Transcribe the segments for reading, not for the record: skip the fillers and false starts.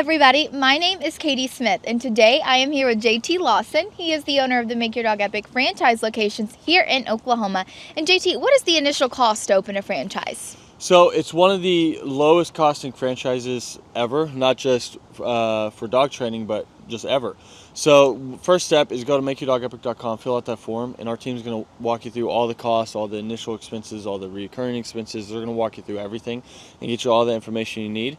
everybody, my name is Katie Smith, and today I am here with JT Lawson. He is the owner of the Make Your Dog Epic franchise locations here in Oklahoma. And JT, what is the initial cost to open a franchise? So it's one of the lowest costing franchises ever, not just for dog training, but just ever. So first step is go to makeyourdogepic.com, fill out that form, and our team's going to walk you through all the costs, all the initial expenses, all the recurring expenses. They're going to walk you through everything and get you all the information you need.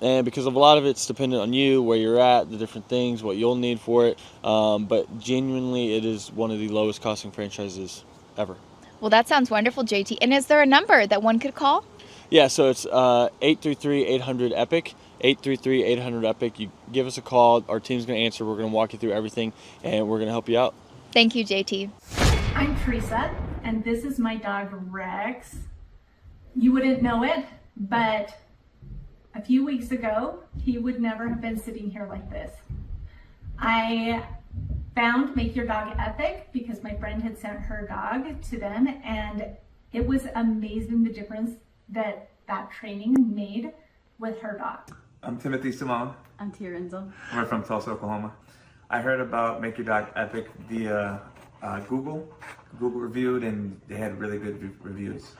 And because of a lot of it's dependent on you, where you're at, the different things, what you'll need for it. But genuinely, it is one of the lowest costing franchises ever. Well, that sounds wonderful, JT. And is there a number that one could call? Yeah, so it's 833-800-EPIC, 833-800-EPIC. You give us a call. Our team's going to answer. We're going to walk you through everything, and we're going to help you out. Thank you, JT. I'm Teresa, and this is my dog, Rex. You wouldn't know it, but a few weeks ago, he would never have been sitting here like this. I found Make Your Dog Epic because my friend had sent her dog to them, and it was amazing the difference that training made with her dog. I'm Timothy Simone. I'm Tia Renzel. We're from Tulsa, Oklahoma. I heard about Make Your Dog Epic via Google reviewed, and they had really good reviews.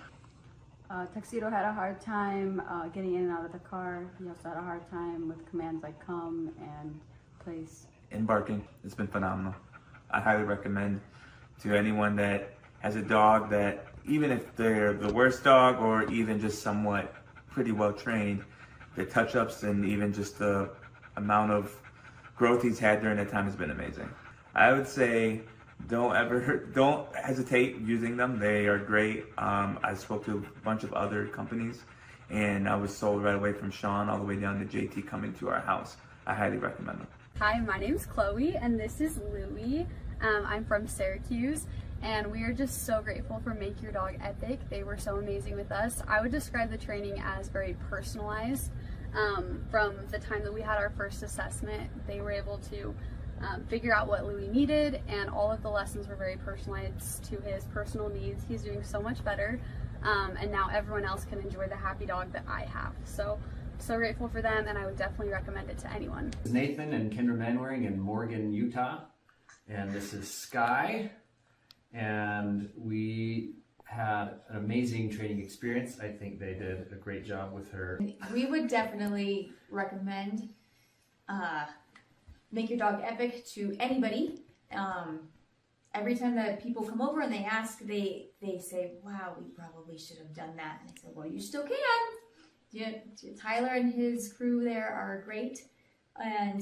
Tuxedo had a hard time getting in and out of the car. He also had a hard time with commands like come and place. And barking, it's been phenomenal. I highly recommend to anyone that has a dog that, even if they're the worst dog or even just somewhat pretty well trained, the touch-ups and even just the amount of growth he's had during that time has been amazing. I would say don't hesitate using them. They are great. I spoke to a bunch of other companies, and I was sold right away from Sean all the way down to JT coming to our house. I highly recommend them. Hi, my name's Chloe, and this is Louie. I'm from Syracuse, and we are just so grateful for Make Your Dog Epic. They were so amazing with us. I would describe the training as very personalized. From the time that we had our first assessment, they were able to figure out what Louie needed, and all of the lessons were very personalized to his personal needs. He's doing so much better, and now everyone else can enjoy the happy dog that I have. So grateful for them, and I would definitely recommend it to anyone. This is Nathan and Kendra Manwaring in Morgan, Utah, and this is Sky, and we had an amazing training experience. I think they did a great job with her. We would definitely recommend Make Your Dog Epic to anybody. Every time that people come over and they ask, they say, wow, we probably should have done that. And I said, well, you still can. Yeah, Tyler and his crew there are great. And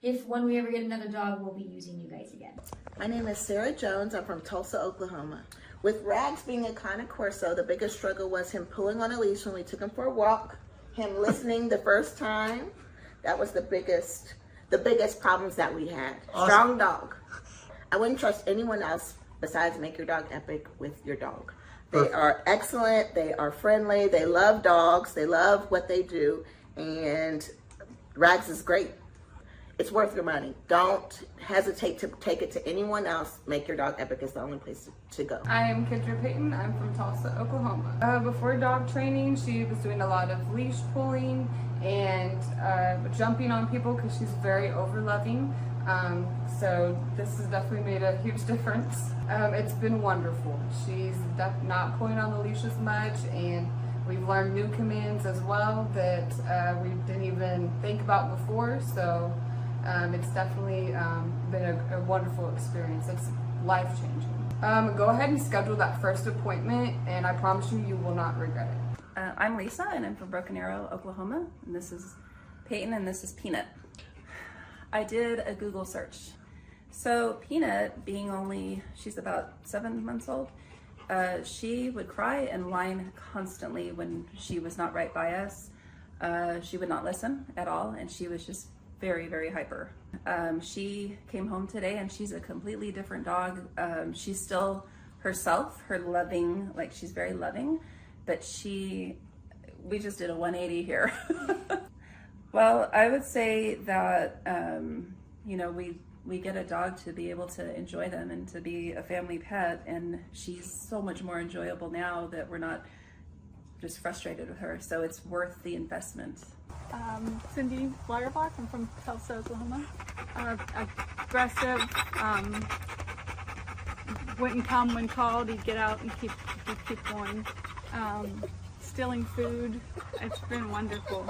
if when we ever get another dog, we'll be using you guys again. My name is Sarah Jones. I'm from Tulsa, Oklahoma. With Rags being a Cane Corso, the biggest struggle was him pulling on a leash when we took him for a walk, him listening the first time. That was the biggest problems that we had. Awesome. Strong dog. I wouldn't trust anyone else besides Make Your Dog Epic with your dog. They are excellent. They are friendly. They love dogs. They love what they do. And Rags is great. It's worth your money. Don't hesitate to take it to anyone else. Make Your Dog Epic is the only place to go. I am Kendra Payton. I'm from Tulsa, Oklahoma. Before dog training, she was doing a lot of leash pulling and jumping on people because she's very over-loving. So this has definitely made a huge difference. It's been wonderful. She's not pulling on the leash as much, and we've learned new commands as well that we didn't even think about before. So it's definitely been a wonderful experience. It's life-changing. Go ahead and schedule that first appointment, and I promise you, you will not regret it. I'm Lisa, and I'm from Broken Arrow, Oklahoma, and this is Peyton, and this is Peanut. I did a Google search. So Peanut, she's about 7 months old, she would cry and whine constantly when she was not right by us. She would not listen at all, and she was just very, very hyper. She came home today, and she's a completely different dog. She's still herself, she's very loving, but we just did a 180 here. Well, I would say that, we get a dog to be able to enjoy them and to be a family pet, and she's so much more enjoyable now that we're not just frustrated with her. So it's worth the investment. Cindy Flyerbock. I'm from Tulsa, Oklahoma. Aggressive, wouldn't come when called. He'd get out and keep going. Stealing food. It's been wonderful.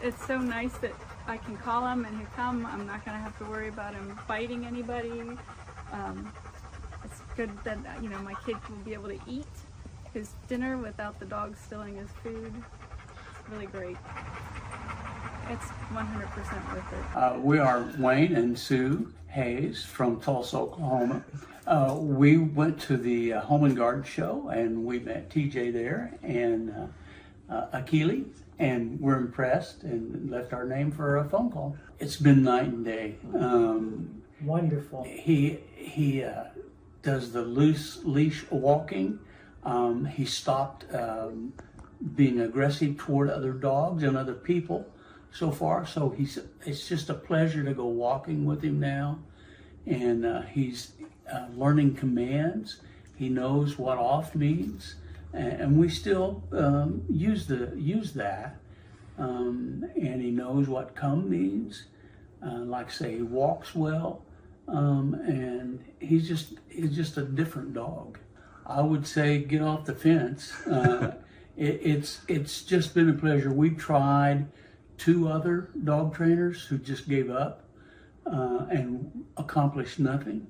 It's so nice that I can call him and he'll come. I'm not going to have to worry about him biting anybody. It's good that my kid will be able to eat his dinner without the dog stealing his food. It's really great. It's 100% worth it. We are Wayne and Sue Hayes from Tulsa, Oklahoma. We went to the Home and Garden show and we met TJ there and Akili, and we're impressed and left our name for a phone call. It's been night and day. Wonderful. He does the loose leash walking. He stopped being aggressive toward other dogs and other people so far. So it's just a pleasure to go walking with him now. And he's learning commands. He knows what off means. And we still use that. And he knows what come means. Like say, he walks well. And he's just a different dog. I would say get off the fence. It's just been a pleasure. We tried 2 other dog trainers who just gave up and accomplished nothing.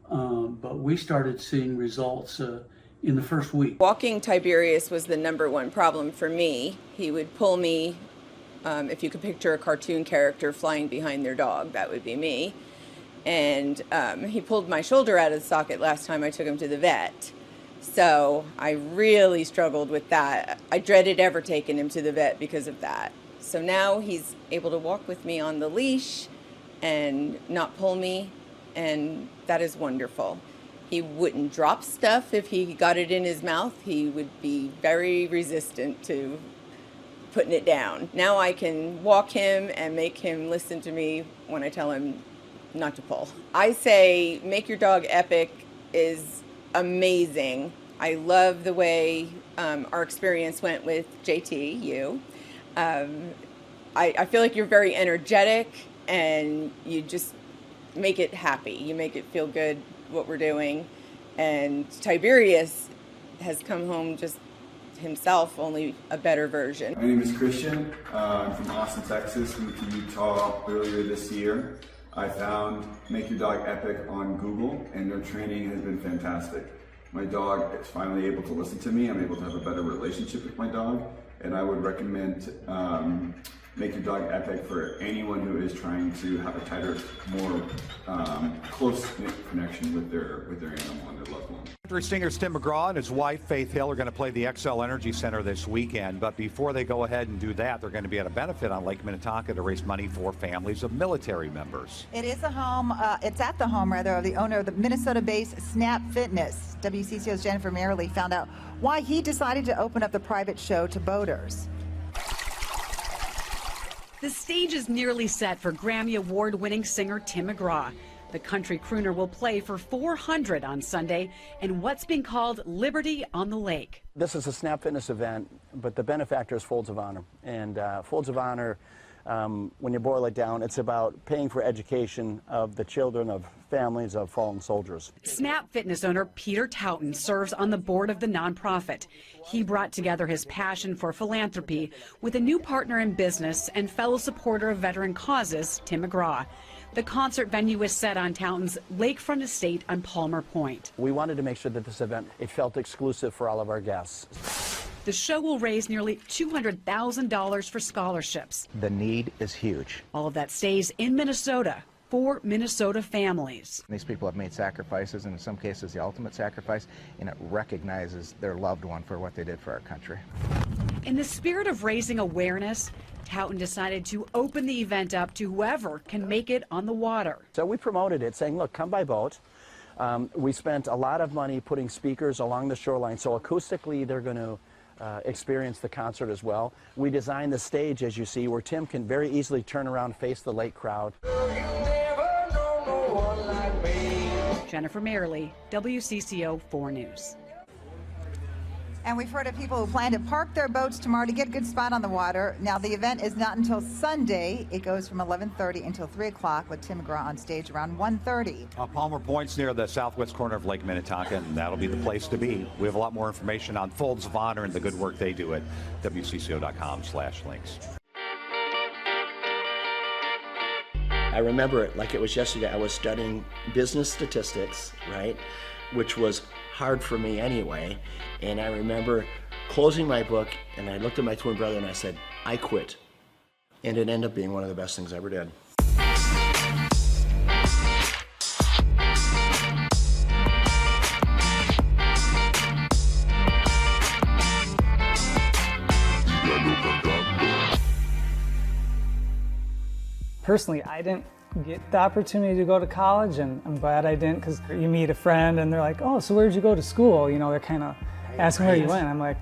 But we started seeing results in the first week. Walking Tiberius was the #1 problem for me. He would pull me, if you could picture a cartoon character flying behind their dog, that would be me. And he pulled my shoulder out of the socket last time I took him to the vet. So I really struggled with that. I dreaded ever taking him to the vet because of that. So now he's able to walk with me on the leash and not pull me, and that is wonderful. He wouldn't drop stuff if he got it in his mouth. He would be very resistant to putting it down. Now I can walk him and make him listen to me when I tell him not to pull. I say Make Your Dog Epic is amazing. I love the way our experience went with JT, you. I feel like you're very energetic and you just make it happy. You make it feel good what we're doing. And Tiberius has come home just himself, only a better version. My name is Christian. I'm from Austin, Texas. Moved to Utah earlier this year. I found Make Your Dog Epic on Google, and their training has been fantastic. My dog is finally able to listen to me. I'm able to have a better relationship with my dog, and I would recommend Make Your Dog Epic for anyone who is trying to have a tighter, more close-knit connection with their animal and their loved one. Country singers Tim McGraw and his wife Faith Hill are going to play the XL Energy Center this weekend, but before they go ahead and do that, they're going to be at a benefit on Lake Minnetonka to raise money for families of military members. It is a home, it's at the home rather of the owner of the Minnesota-based Snap Fitness. WCCO's Jennifer Merrily found out why he decided to open up the private show to boaters. The stage is nearly set for Grammy Award-winning singer Tim McGraw. The country crooner will play for 400 on Sunday in what's being called Liberty on the Lake. This is a Snap Fitness event, but the benefactor is Folds of Honor. And Folds of Honor, when you boil it down, it's about paying for education of the children of families of fallen soldiers. Snap Fitness owner Peter Touton serves on the board of the nonprofit. He brought together his passion for philanthropy with a new partner in business and fellow supporter of veteran causes, Tim McGraw. The concert venue is set on Touton's lakefront estate on Palmer Point. We wanted to make sure that this event, it felt exclusive for all of our guests. The show will raise nearly $200,000 for scholarships. The need is huge. All of that stays in Minnesota for Minnesota families. These people have made sacrifices, and in some cases the ultimate sacrifice, and it recognizes their loved one for what they did for our country. In the spirit of raising awareness, Touton decided to open the event up to whoever can make it on the water. So we promoted it saying, look, come by boat. We spent a lot of money putting speakers along the shoreline, so acoustically they're going to experience the concert as well. We designed the stage, as you see, where Tim can very easily turn around, face the lake crowd. Jennifer Merrily, WCCO 4 News. And we've heard of people who plan to park their boats tomorrow to get a good spot on the water. Now, the event is not until Sunday. It goes from 11:30 until 3 o'clock with Tim McGraw on stage around 1:30. Palmer Point's near the southwest corner of Lake Minnetonka, and that'll be the place to be. We have a lot more information on Folds of Honor and the good work they do at WCCO.com/links. I remember it like it was yesterday. I was studying business statistics, right, which was hard for me anyway. And I remember closing my book, and I looked at my twin brother and I said, I quit. And it ended up being one of the best things I ever did. Personally, I didn't get the opportunity to go to college, and I'm glad I didn't, because you meet a friend and they're like, oh, so where'd you go to school? You know, they're kind of asking where you went. I'm like,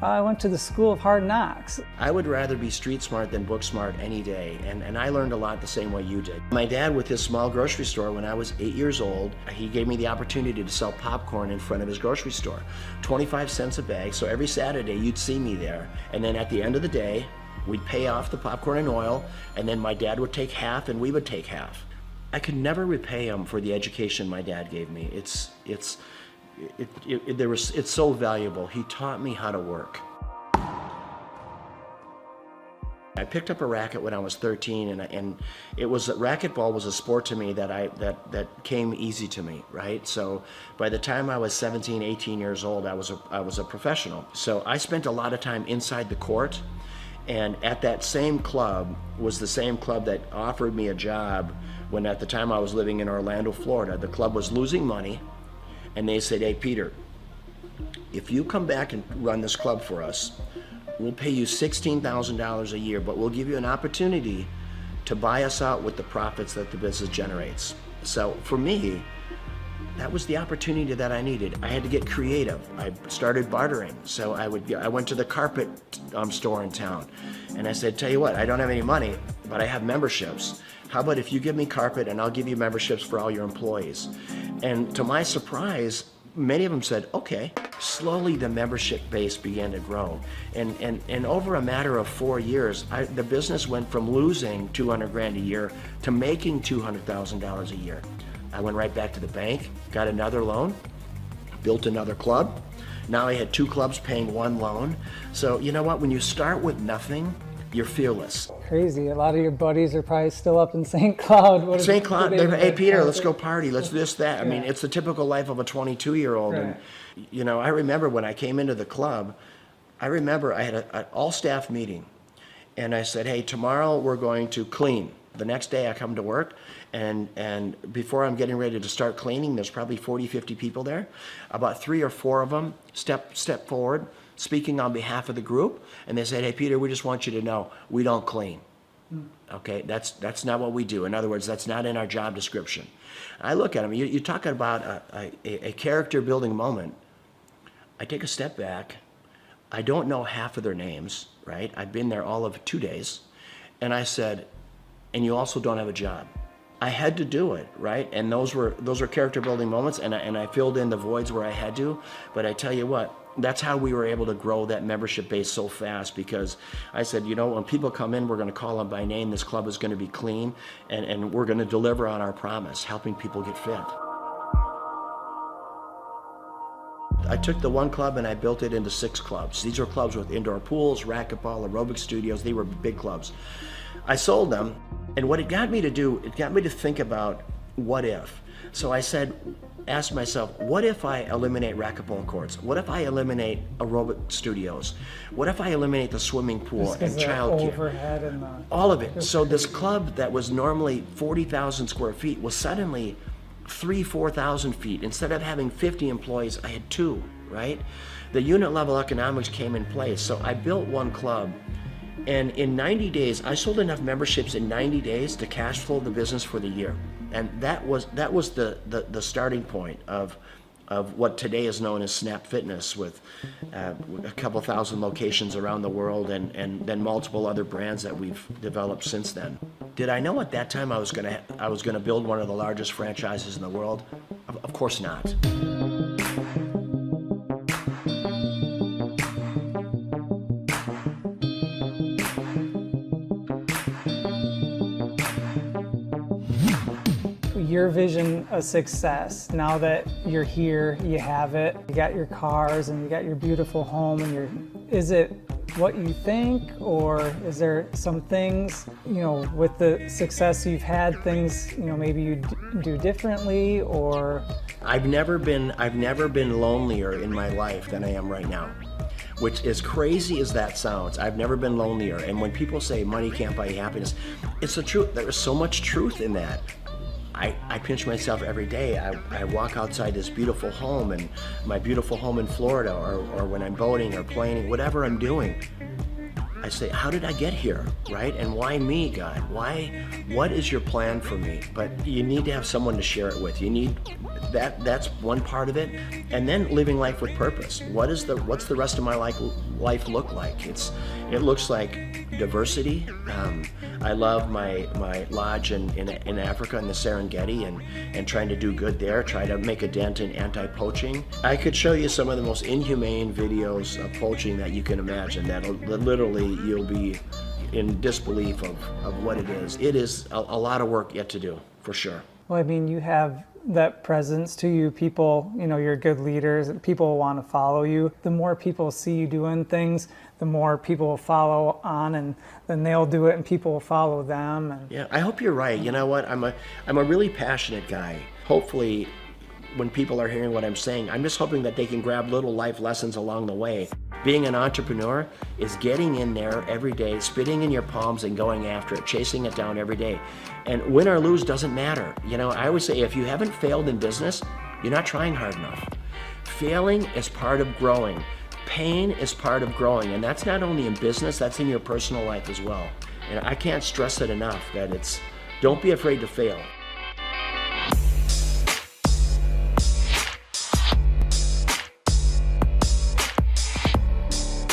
I went to the School of Hard Knocks. I would rather be street smart than book smart any day, and I learned a lot the same way you did. My dad, with his small grocery store, when I was 8 years old, he gave me the opportunity to sell popcorn in front of his grocery store. 25 cents a bag, so every Saturday you'd see me there, and then at the end of the day, we'd pay off the popcorn and oil, and then my dad would take half and we would take half. I could never repay him for the education my dad gave me. It's so valuable. He taught me how to work. I picked up a racket when I was 13, and it was racquetball was a sport to me that came easy to me, right? So by the time I was 17, 18 years old, I was a professional. So I spent a lot of time inside the court. And at that same club was the same club that offered me a job when at the time I was living in Orlando, Florida. The club was losing money, and they said, hey, Peter, if you come back and run this club for us, we'll pay you $16,000 a year, but we'll give you an opportunity to buy us out with the profits that the business generates. So for me, that was the opportunity that I needed. I had to get creative. I started bartering. So I went to the carpet store in town, and I said, tell you what, I don't have any money, but I have memberships. How about if you give me carpet and I'll give you memberships for all your employees? And to my surprise, many of them said, okay. Slowly the membership base began to grow. And over a matter of 4 years, the business went from losing $200,000 a year to making $200,000 a year. I went right back to the bank, got another loan, built another club. Now I had 2 clubs paying 1 loan. So you know what, when you start with nothing, you're fearless. Crazy, a lot of your buddies are probably still up in St. Cloud. St. Cloud, hey Peter, let's go party, let's do this, that. I mean, it's the typical life of a 22-year-old. Right. And you know, I remember when I came into the club, I remember I had an all-staff meeting. And I said, hey, tomorrow we're going to clean. The next day I come to work, and before I'm getting ready to start cleaning, there's probably 40, 50 people there. About 3 or 4 of them step forward, speaking on behalf of the group, and they said, hey, Peter, we just want you to know, we don't clean. Okay, that's not what we do. In other words, that's not in our job description. I look at them, you're talking about a character building moment. I take a step back. I don't know half of their names, right? I've been there all of 2 days. And I said, and you also don't have a job. I had to do it, right? And those were character building moments, and I filled in the voids where I had to. But I tell you what, that's how we were able to grow that membership base so fast, because I said, you know, when people come in, we're going to call them by name. This club is going to be clean, and we're going to deliver on our promise, helping people get fit. I took the one club and I built it into 6 clubs. These are clubs with indoor pools, racquetball, aerobic studios. They were big clubs. I sold them, and what it got me to do, it got me to think about what if. So I asked myself, what if I eliminate racquetball courts? What if I eliminate aerobic studios? What if I eliminate the swimming pool and childcare? All of it. So this club that was normally 40,000 square feet was suddenly 4,000 feet. Instead of having 50 employees, I had 2, right? The unit level economics came in place. So I built one club, and in 90 days, I sold enough memberships in 90 days to cash flow the business for the year. And that was the starting point of what today is known as Snap Fitness, with a couple thousand locations around the world, and then multiple other brands that we've developed since then. Did I know at that time I was gonna build one of the largest franchises in the world? Of course not. your vision of success, now that you're here, you have it, you got your cars and you got your beautiful home, and is it what you think, or is there some things, you know, with the success you've had, things, you know, maybe you do differently, or? I've never been lonelier in my life than I am right now. Which, as crazy as that sounds, I've never been lonelier. And when people say money can't buy happiness, it's the truth. There is so much truth in that. I pinch myself every day. I walk outside this beautiful home, and my beautiful home in Florida, or when I'm boating or playing, whatever I'm doing, I say, how did I get here, right? And why me, God? What is your plan for me? But you need to have someone to share it with. You need that's one part of it. And then living life with purpose. What's the rest of my life look like? It looks like diversity. I love my lodge in Africa, in the Serengeti, and trying to do good there, try to make a dent in anti-poaching. I could show you some of the most inhumane videos of poaching that you can imagine, that literally you'll be in disbelief of what it is. It is a lot of work yet to do, for sure. Well, I mean, you have that presence to you. People, you know, you're good leaders. People want to follow you. The more people see you doing things, the more people will follow on, and then they'll do it and people will follow them. And yeah, I hope you're right. You know what? I'm a really passionate guy. Hopefully, when people are hearing what I'm saying, I'm just hoping that they can grab little life lessons along the way. Being an entrepreneur is getting in there every day, spitting in your palms and going after it, chasing it down every day. And win or lose doesn't matter. You know, I always say, if you haven't failed in business, you're not trying hard enough. Failing is part of growing. Pain is part of growing. And that's not only in business, that's in your personal life as well. And I can't stress it enough that don't be afraid to fail.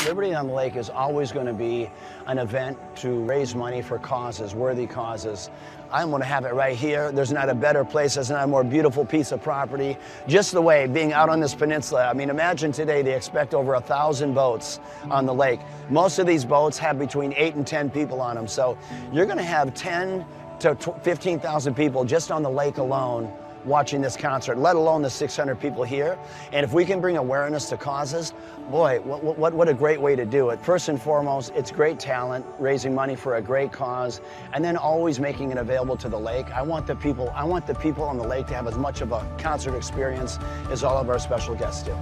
Liberty on the Lake is always going to be an event to raise money for causes, worthy causes. I'm going to have it right here. There's not a better place, there's not a more beautiful piece of property. Just the way, being out on this peninsula, I mean, imagine today they expect over 1,000 boats on the lake. Most of these boats have between 8 and 10 people on them, so you're going to have 10 to 15,000 people just on the lake alone watching this concert, let alone the 600 people here. And if we can bring awareness to causes, boy, what a great way to do it. First and foremost, it's great talent, raising money for a great cause, and then always making it available to the lake. I want the people on the lake to have as much of a concert experience as all of our special guests do.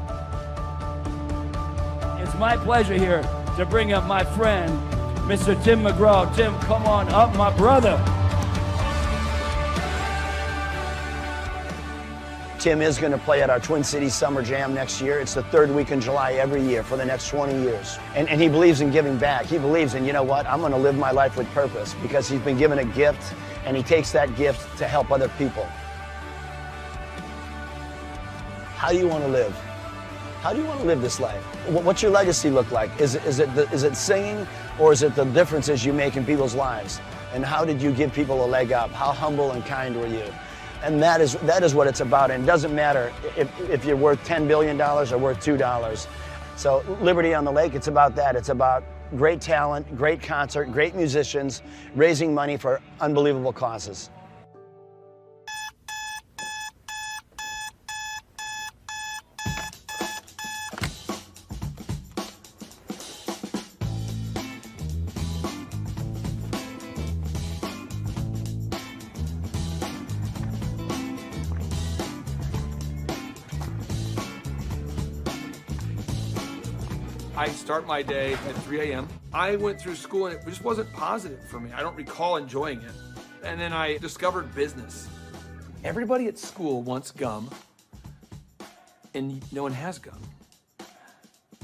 It's my pleasure here to bring up my friend, Mr. Tim McGraw. Tim, come on up, my brother. Tim is going to play at our Twin Cities Summer Jam next year. It's the third week in July every year for the next 20 years. And he believes in giving back. He believes in, you know what, I'm going to live my life with purpose, because he's been given a gift and he takes that gift to help other people. How do you want to live? How do you want to live this life? What's your legacy look like? Is it singing, or is it the differences you make in people's lives? And how did you give people a leg up? How humble and kind were you? And that is what it's about. And it doesn't matter if you're worth $10 billion or worth $2. So Liberty on the Lake, it's about that. It's about great talent, great concert, great musicians, raising money for unbelievable causes. I start my day at 3 a.m. I went through school and it just wasn't positive for me. I don't recall enjoying it. And then I discovered business. Everybody at school wants gum, and no one has gum.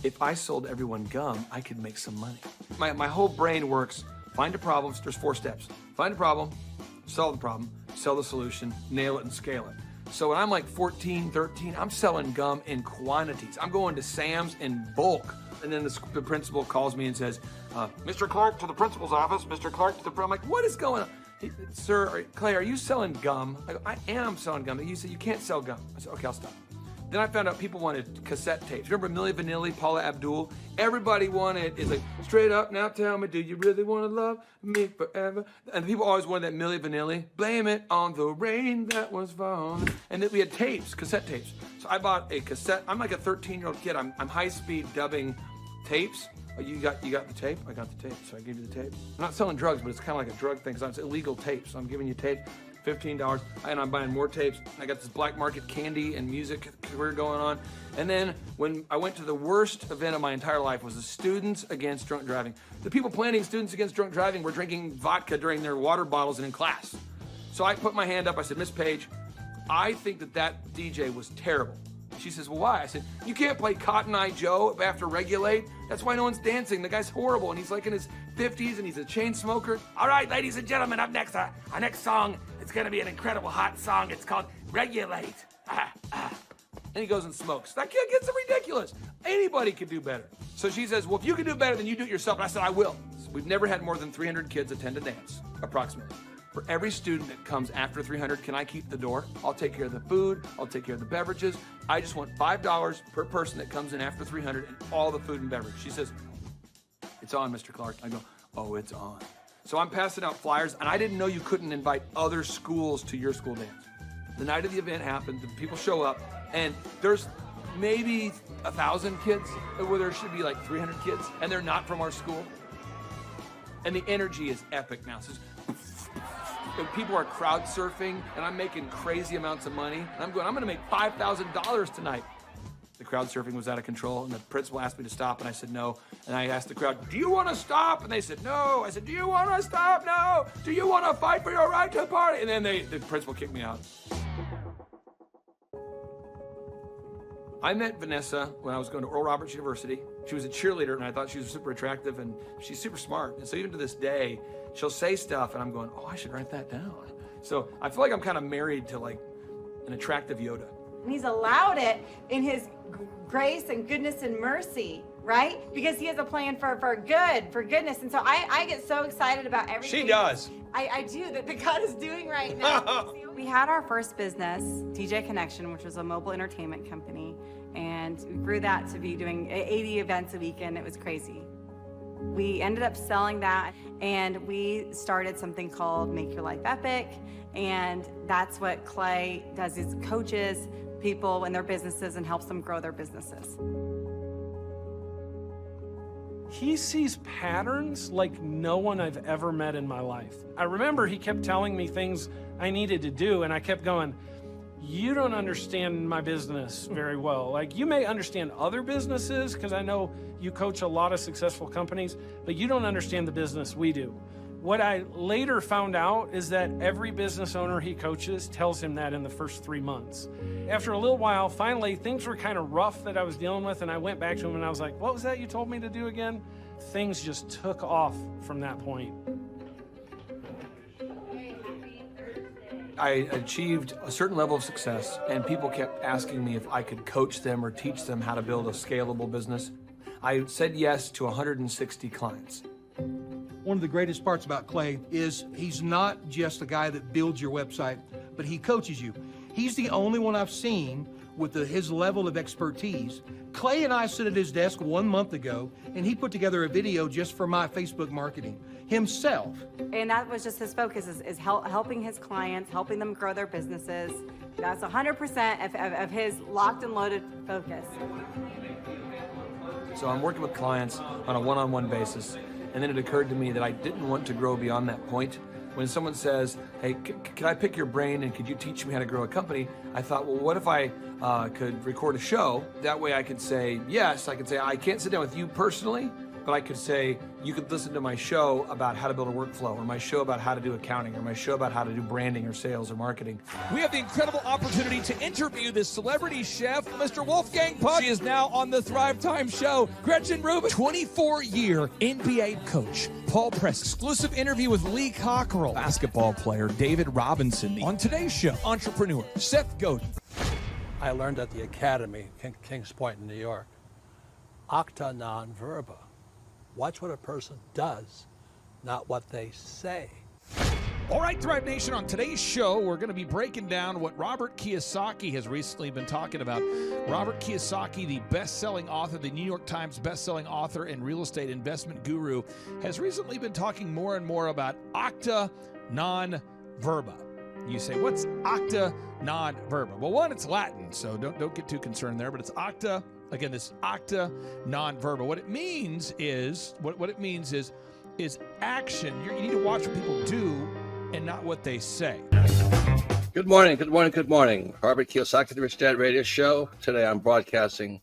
If I sold everyone gum, I could make some money. My whole brain works. Find a problem. There's 4 steps. Find a problem, solve the problem, sell the solution, nail it, and scale it. So when I'm like 14, 13, I'm selling gum in quantities. I'm going to Sam's in bulk. And then the principal calls me and says, Mr. Clark to the principal's office, Mr. Clark to the, I'm like, what is going on? Sir, Clay, are you selling gum? I go, I am selling gum. He said, you can't sell gum. I said, okay, I'll stop. Then I found out people wanted cassette tapes. Remember Milli Vanilli, Paula Abdul? Everybody wanted, it's like, straight up, now tell me, do you really want to love me forever? And people always wanted that Milli Vanilli. Blame it on the rain that was falling. And then we had tapes, cassette tapes. So I bought a cassette. I'm like a 13-year-old kid. I'm high-speed dubbing tapes. Oh, you got the tape? I got the tape, so I gave you the tape. I'm not selling drugs, but it's kind of like a drug thing, because it's illegal tape. So I'm giving you tape, $15, and I'm buying more tapes. I got this black market candy and music career going on. And then when I went to the worst event of my entire life was the Students Against Drunk Driving. The people planning Students Against Drunk Driving were drinking vodka during their water bottles and in class. So I put my hand up, I said, Miss Page, I think that DJ was terrible. She says, well, why? I said, you can't play Cotton Eye Joe after Regulate. That's why no one's dancing. The guy's horrible, and he's like in his 50s, and he's a chain smoker. All right, ladies and gentlemen, up next, our next song, it's going to be an incredible hot song. It's called Regulate. And he goes and smokes. That kid gets ridiculous. Anybody could do better. So she says, well, if you can do better, then you do it yourself. And I said, I will. So we've never had more than 300 kids attend a dance, approximately. For every student that comes after 300, can I keep the door? I'll take care of the food. I'll take care of the beverages. I just want $5 per person that comes in after 300 and all the food and beverage. She says, it's on, Mr. Clark. I go, oh, it's on. So I'm passing out flyers, and I didn't know you couldn't invite other schools to your school dance. The night of the event happened, the people show up, and there's maybe 1,000 kids, where there should be like 300 kids, and they're not from our school. And the energy is epic now. So people are crowd surfing, and I'm making crazy amounts of money. And I'm gonna make $5,000 tonight. The crowd surfing was out of control, and the principal asked me to stop, and I said no. And I asked the crowd, do you want to stop? And they said no. I said, do you want to stop? No. Do you want to fight for your right to party? And then the principal kicked me out. I met Vanessa when I was going to Oral Roberts University. She was a cheerleader, and I thought she was super attractive, and she's super smart. And so even to this day, she'll say stuff, and I'm going, oh, I should write that down. So I feel like I'm kind of married to like an attractive Yoda. And he's allowed it in his grace and goodness and mercy, right? Because he has a plan for goodness. And so I get so excited about everything. She does. I do, that God is doing right now. We had our first business, DJ Connection, which was a mobile entertainment company. And we grew that to be doing 80 events a weekend. It was crazy. We ended up selling that, and we started something called Make Your Life Epic. And that's what Clay does, is coaches people in their businesses and helps them grow their businesses. He sees patterns like no one I've ever met in my life. I remember he kept telling me things I needed to do, and I kept going, you don't understand my business very well. Like, you may understand other businesses, because I know you coach a lot of successful companies, but you don't understand the business we do. What I later found out is that every business owner he coaches tells him that in the first 3 months. After a little while, finally, things were kind of rough that I was dealing with, and I went back to him and I was like, what was that you told me to do again? Things just took off from that point. I achieved a certain level of success, and people kept asking me if I could coach them or teach them how to build a scalable business. I said yes to 160 clients. One of the greatest parts about Clay is he's not just a guy that builds your website, but he coaches you. He's the only one I've seen with his level of expertise. Clay and I sit at his desk 1 month ago, and he put together a video just for my Facebook marketing himself. And that was just his focus, is helping his clients, helping them grow their businesses. That's 100% of his locked and loaded focus. So I'm working with clients on a one-on-one basis, and then it occurred to me that I didn't want to grow beyond that point. When someone says, hey, can I pick your brain and could you teach me how to grow a company? I thought, well, what if I could record a show? That way I could say, yes, I could say, I can't sit down with you personally, but I could say, you could listen to my show about how to build a workflow, or my show about how to do accounting, or my show about how to do branding or sales or marketing. We have the incredible opportunity to interview this celebrity chef, Mr. Wolfgang Puck. She is now on the Thrive Time show. Gretchen Rubin, 24-year NBA coach. Paul Press, exclusive interview with Lee Cockrell. Basketball player David Robinson. On today's show, entrepreneur Seth Godin. I learned at the Academy, Kings Point in New York, acta non verba. Watch what a person does, not what they say. All right, Thrive Nation, on today's show, we're going to be breaking down what Robert Kiyosaki has recently been talking about. Robert Kiyosaki, the best-selling author, the New York Times best-selling author and real estate investment guru, has recently been talking more and more about acta non verba. You say, what's acta non verba? Well, one, it's Latin, so don't get too concerned there, but it's acta. Again, this acta non verba. What it means is action. You need to watch what people do and not what they say. Good morning, good morning, good morning. Robert Kiyosaki, the Rich Dad Radio Show. Today I'm broadcasting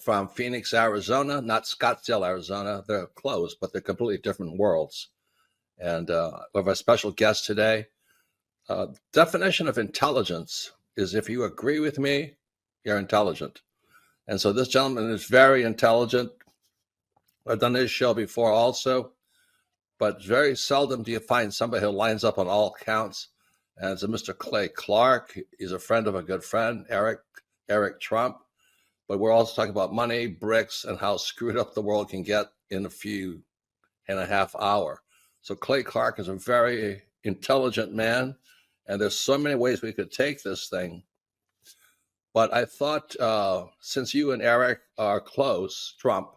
from Phoenix, Arizona, not Scottsdale, Arizona. They're close, but they're completely different worlds. And we have a special guest today. Definition of intelligence is if you agree with me, you're intelligent. And so this gentleman is very intelligent. I've done this show before also, but very seldom do you find somebody who lines up on all counts. And it's a Mr. Clay Clark. He's a friend of a good friend, Eric Trump. But we're also talking about money, bricks, and how screwed up the world can get in a few and a half hour. So Clay Clark is a very intelligent man, and there's so many ways we could take this thing. But I thought, since you and Eric are close, Trump,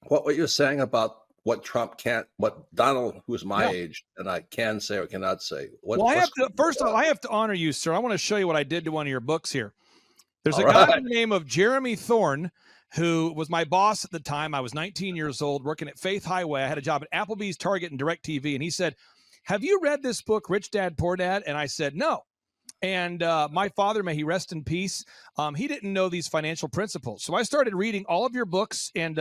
what were you saying about what Trump can't, what Donald, who's my age, and I can say or cannot say? First of all, I have to honor you, sir. I want to show you what I did to one of your books here. There's a guy by the name of Jeremy Thorne, who was my boss at the time. I was 19 years old, working at Faith Highway. I had a job at Applebee's, Target, and DirecTV. And he said, have you read this book, Rich Dad, Poor Dad? And I said, no. And my father, may he rest in peace, he didn't know these financial principles. So I started reading all of your books and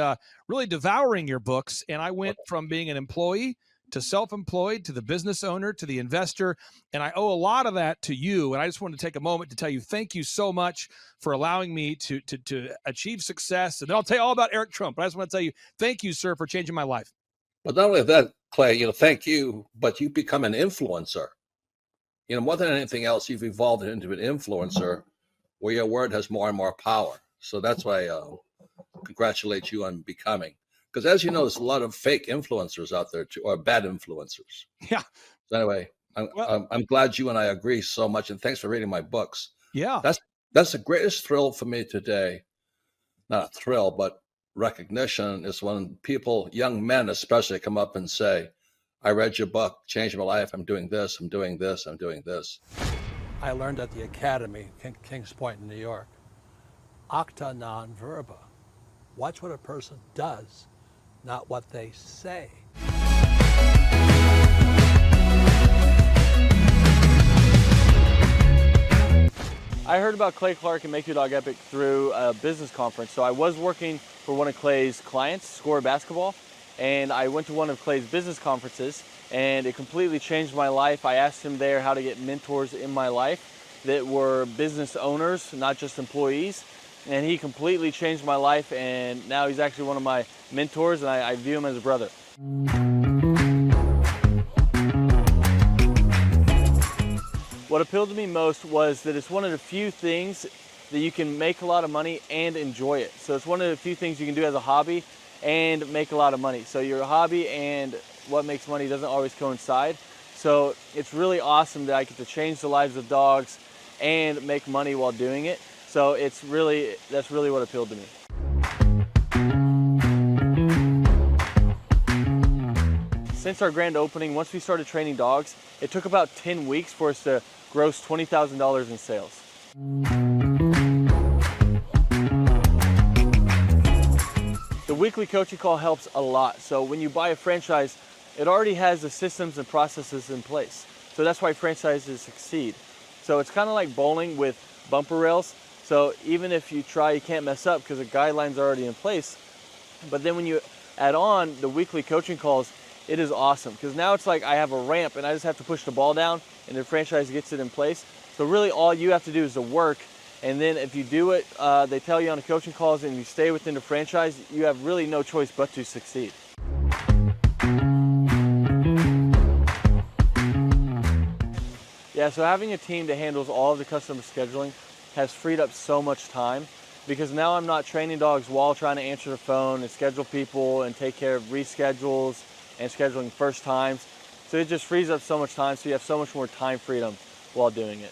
really devouring your books. And I went from being an employee to self-employed, to the business owner, to the investor. And I owe a lot of that to you. And I just wanted to take a moment to tell you, thank you so much for allowing me to achieve success. And then I'll tell you all about Eric Trump. But I just want to tell you, thank you, sir, for changing my life. But not only that, Clay, thank you, but you become an influencer. More than anything else, you've evolved into an influencer where your word has more and more power. So that's why I congratulate you on becoming. Because as you know, there's a lot of fake influencers out there too, or bad influencers. Yeah. So anyway, I'm glad you and I agree so much, and thanks for reading my books. Yeah. That's the greatest thrill for me today. Not a thrill, but recognition is when people, young men especially, come up and say, I read your book, changed my life. I'm doing this, I'm doing this, I'm doing this. I learned at the Academy, Kings Point in New York, acta non verba. Watch what a person does, not what they say. I heard about Clay Clark and Make Your Dog Epic through a business conference. So I was working for one of Clay's clients, Score Basketball, and I went to one of Clay's business conferences, and it completely changed my life. I asked him there how to get mentors in my life that were business owners, not just employees, and he completely changed my life, and now he's actually one of my mentors, and I view him as a brother. What appealed to me most was that it's one of the few things that you can make a lot of money and enjoy it. So it's one of the few things you can do as a hobby and make a lot of money. So your hobby and what makes money doesn't always coincide. So it's really awesome that I get to change the lives of dogs and make money while doing it. So that's really what appealed to me. Since our grand opening, once we started training dogs, it took about 10 weeks for us to gross $20,000 in sales. The weekly coaching call helps a lot. So when you buy a franchise, it already has the systems and processes in place. So that's why franchises succeed. So it's kind of like bowling with bumper rails. So even if you try, you can't mess up because the guidelines are already in place. But then when you add on the weekly coaching calls, it is awesome because now it's like I have a ramp and I just have to push the ball down and the franchise gets it in place. So really all you have to do is the work. And then if you do it, they tell you on the coaching calls and you stay within the franchise, you have really no choice but to succeed. Yeah, so having a team that handles all of the customer scheduling has freed up so much time because now I'm not training dogs while trying to answer the phone and schedule people and take care of reschedules and scheduling first times. So it just frees up so much time, so you have so much more time freedom while doing it.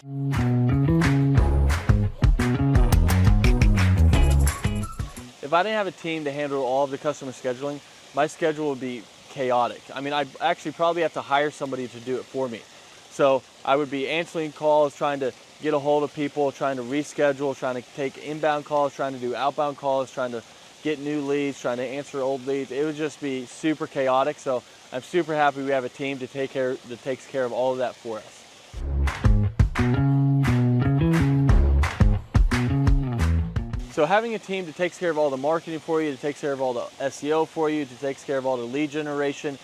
If I didn't have a team to handle all of the customer scheduling, my schedule would be chaotic. I mean, I'd actually probably have to hire somebody to do it for me. So I would be answering calls, trying to get a hold of people, trying to reschedule, trying to take inbound calls, trying to do outbound calls, trying to get new leads, trying to answer old leads. It would just be super chaotic. So I'm super happy we have a team that takes care of all of that for us. So having a team that takes care of all the marketing for you, that takes care of all the SEO for you, that takes care of all the lead generation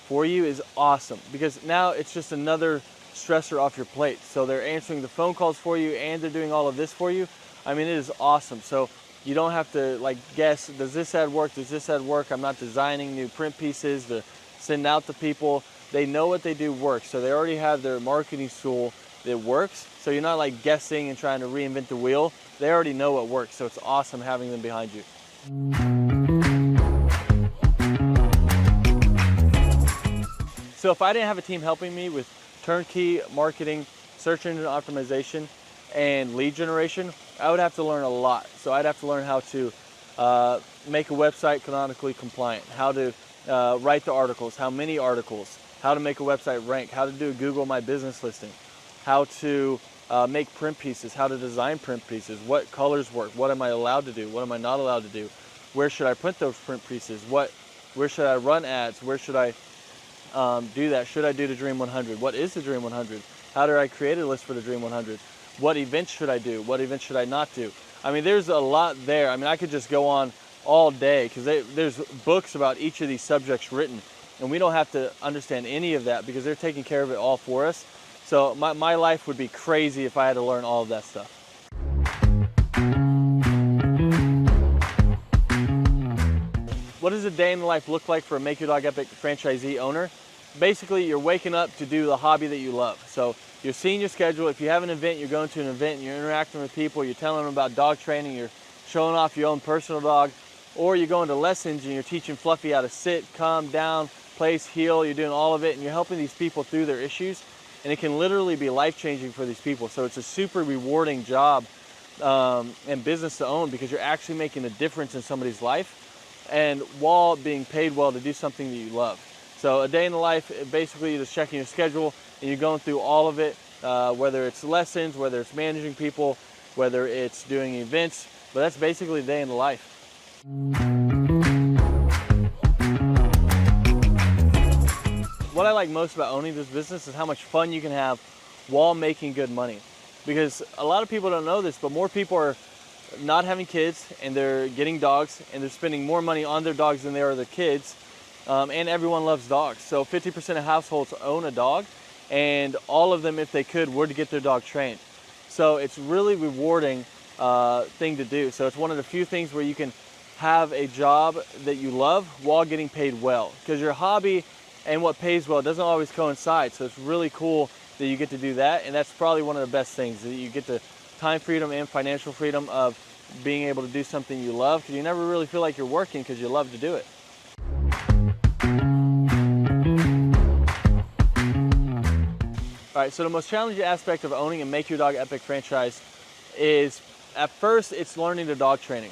for you is awesome, because now it's just another stressor off your plate. So they're answering the phone calls for you and they're doing all of this for you. I mean, it is awesome. So you don't have to like guess, does this ad work? Does this ad work? I'm not designing new print pieces to send out to people. They know what they do works. So they already have their marketing tool that works. So you're not like guessing and trying to reinvent the wheel. They already know what works. So it's awesome having them behind you. So if I didn't have a team helping me with turnkey marketing, search engine optimization, and lead generation, I would have to learn a lot. So I'd have to learn how to make a website canonically compliant, how to write the articles, how many articles, how to make a website rank, how to do a Google My Business listing, how to make print pieces, how to design print pieces, what colors work, what am I allowed to do, what am I not allowed to do, where should I print those print pieces, where should I run ads, where should I do that, should I do the Dream 100, what is the Dream 100, how do I create a list for the Dream 100, what events should I do, what events should I not do. I mean, there's a lot there. I mean, I could just go on all day because there's books about each of these subjects written, and we don't have to understand any of that because they're taking care of it all for us. So my life would be crazy if I had to learn all of that stuff. What does a day in the life look like for a Make Your Dog Epic franchisee owner? Basically, you're waking up to do the hobby that you love. So you're seeing your schedule. If you have an event, you're going to an event and you're interacting with people, you're telling them about dog training, you're showing off your own personal dog, or you're going to lessons and you're teaching Fluffy how to sit, calm down, place, heel, you're doing all of it, and you're helping these people through their issues. And it can literally be life-changing for these people. So it's a super rewarding job and business to own because you're actually making a difference in somebody's life and while being paid well to do something that you love. So a day in the life, basically you're just checking your schedule and you're going through all of it, whether it's lessons, whether it's managing people, whether it's doing events, but that's basically a day in the life. What I like most about owning this business is how much fun you can have while making good money. Because a lot of people don't know this, but more people are not having kids and they're getting dogs and they're spending more money on their dogs than they are their kids. And everyone loves dogs. So 50% of households own a dog, and all of them, if they could, would get their dog trained. So it's really rewarding thing to do. So it's one of the few things where you can have a job that you love while getting paid well. Because your hobby and what pays well doesn't always coincide. So it's really cool that you get to do that. And that's probably one of the best things, that you get the time freedom and financial freedom of being able to do something you love, because you never really feel like you're working because you love to do it. All right, so the most challenging aspect of owning a Make Your Dog Epic franchise is, at first, it's learning the dog training.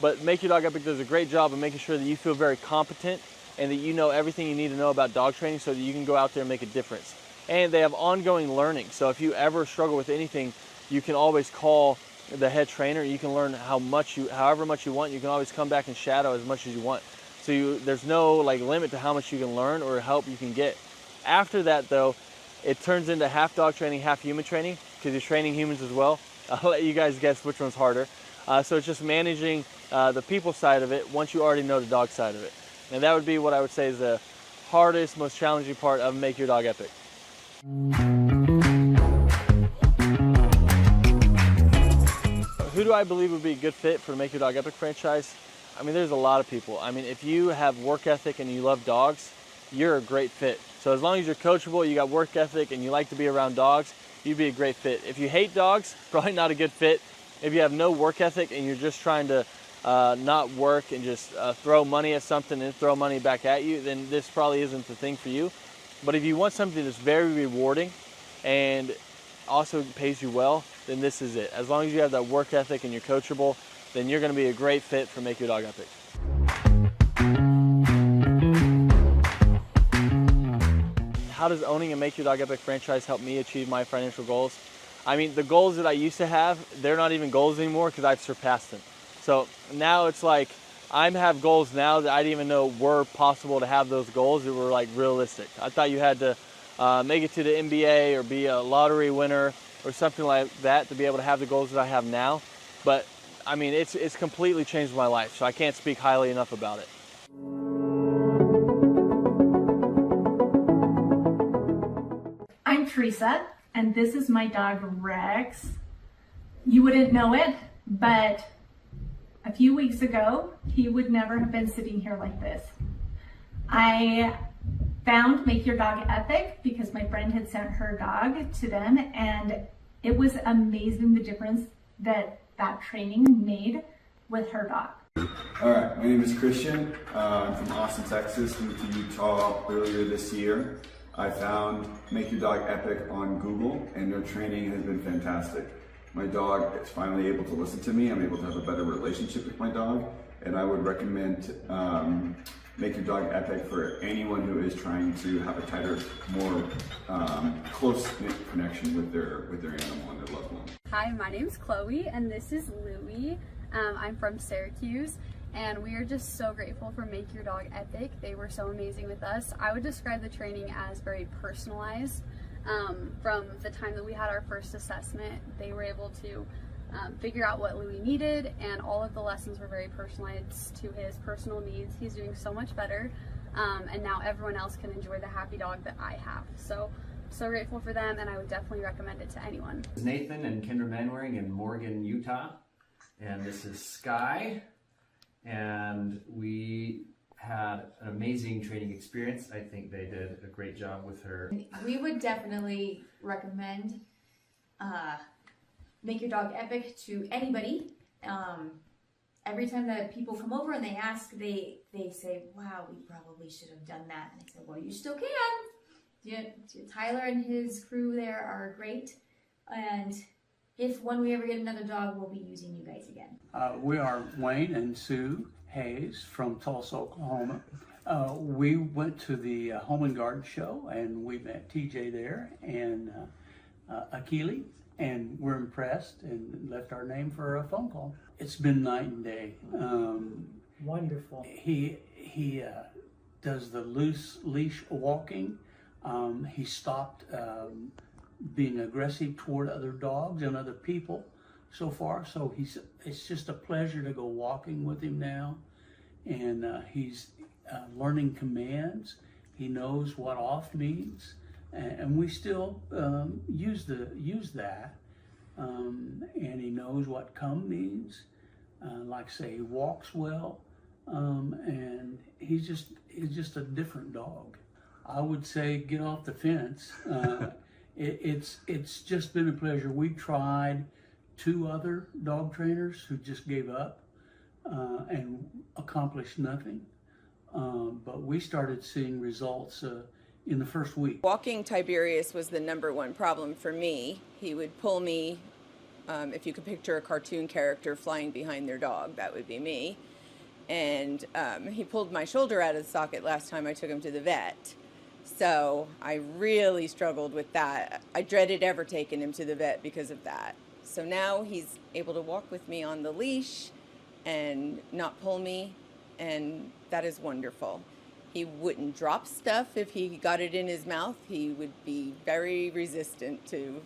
But Make Your Dog Epic does a great job of making sure that you feel very competent and that you know everything you need to know about dog training so that you can go out there and make a difference. And they have ongoing learning. So if you ever struggle with anything, you can always call the head trainer. You can learn however much you want. You can always come back and shadow as much as you want. So there's no limit to how much you can learn or help you can get. After that, though, it turns into half dog training, half human training, because you're training humans as well. I'll let you guys guess which one's harder. So it's just managing the people side of it once you already know the dog side of it. And that would be what I would say is the hardest, most challenging part of Make Your Dog Epic. Who do I believe would be a good fit for the Make Your Dog Epic franchise? I mean, there's a lot of people. I mean, if you have work ethic and you love dogs, you're a great fit. So as long as you're coachable, you got work ethic, and you like to be around dogs, you'd be a great fit. If you hate dogs, probably not a good fit. If you have no work ethic and you're just trying to not work and just throw money at something and throw money back at you, then this probably isn't the thing for you. But if you want something that's very rewarding and also pays you well, then this is it. As long as you have that work ethic and you're coachable, then you're going to be a great fit for Make Your Dog Epic. How does owning a Make Your Dog Epic franchise help me achieve my financial goals? I mean, the goals that I used to have, they're not even goals anymore because I've surpassed them. So now it's like I have goals now that I didn't even know were possible to have those goals that were like realistic. I thought you had to make it to the NBA or be a lottery winner or something like that to be able to have the goals that I have now. But I mean, it's completely changed my life, so I can't speak highly enough about it. I'm Teresa, and this is my dog Rex. You wouldn't know it, but a few weeks ago, he would never have been sitting here like this. I found Make Your Dog Epic because my friend had sent her dog to them, and it was amazing the difference that training made with her dog. All right, my name is Christian. I'm from Austin, Texas. Moved to Utah earlier this year. I found Make Your Dog Epic on Google, and their training has been fantastic. My dog is finally able to listen to me. I'm able to have a better relationship with my dog, and I would recommend Make Your Dog Epic for anyone who is trying to have a tighter, more close-knit connection with their animal and their loved one. Hi, my name is Chloe, and this is Louie. I'm from Syracuse, and we are just so grateful for Make Your Dog Epic. They were so amazing with us. I would describe the training as very personalized. From the time that we had our first assessment, they were able to figure out what Louie needed, and all of the lessons were very personalized to his personal needs. He's doing so much better, and now everyone else can enjoy the happy dog that I have. So grateful for them, and I would definitely recommend it to anyone. This is Nathan and Kendra Manwaring in Morgan, Utah, and this is Sky, and we had an amazing training experience. I think they did a great job with her. We would definitely recommend Make Your Dog Epic to anybody. Every time that people come over and they ask, they say, wow, we probably should have done that. And I said, well, you still can. Yeah, Tyler and his crew there are great. And when we ever get another dog, we'll be using you guys again. We are Wayne and Sue Hayes from Tulsa, Oklahoma. We went to the Home and Garden show, and we met TJ there and Akili, and we're impressed and left our name for a phone call. It's been night and day. Wonderful. He does the loose leash walking. He stopped being aggressive toward other dogs and other people so far. So it's just a pleasure to go walking with him now. And he's learning commands. He knows what off means. And we still use that. And he knows what come means. Like say, he walks well. And he's just a different dog. I would say get off the fence. It's just been a pleasure. We tried 2 other dog trainers who just gave up and accomplished nothing. But we started seeing results in the first week. Walking Tiberius was the #1 problem for me. He would pull me, if you could picture a cartoon character flying behind their dog, that would be me. And he pulled my shoulder out of the socket last time I took him to the vet. So I really struggled with that. I dreaded ever taking him to the vet because of that. So now he's able to walk with me on the leash and not pull me, and that is wonderful. He wouldn't drop stuff if he got it in his mouth. He would be very resistant to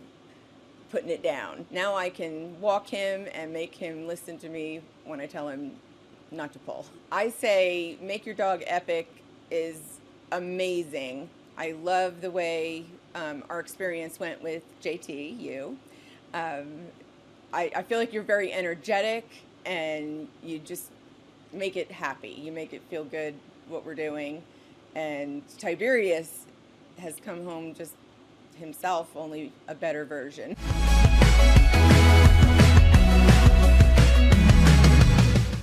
putting it down. Now I can walk him and make him listen to me when I tell him not to pull. I say Make Your Dog Epic is amazing. I love the way our experience went with JT, you. I feel like you're very energetic, and you just make it happy. You make it feel good what we're doing. And Tiberius has come home just himself, only a better version.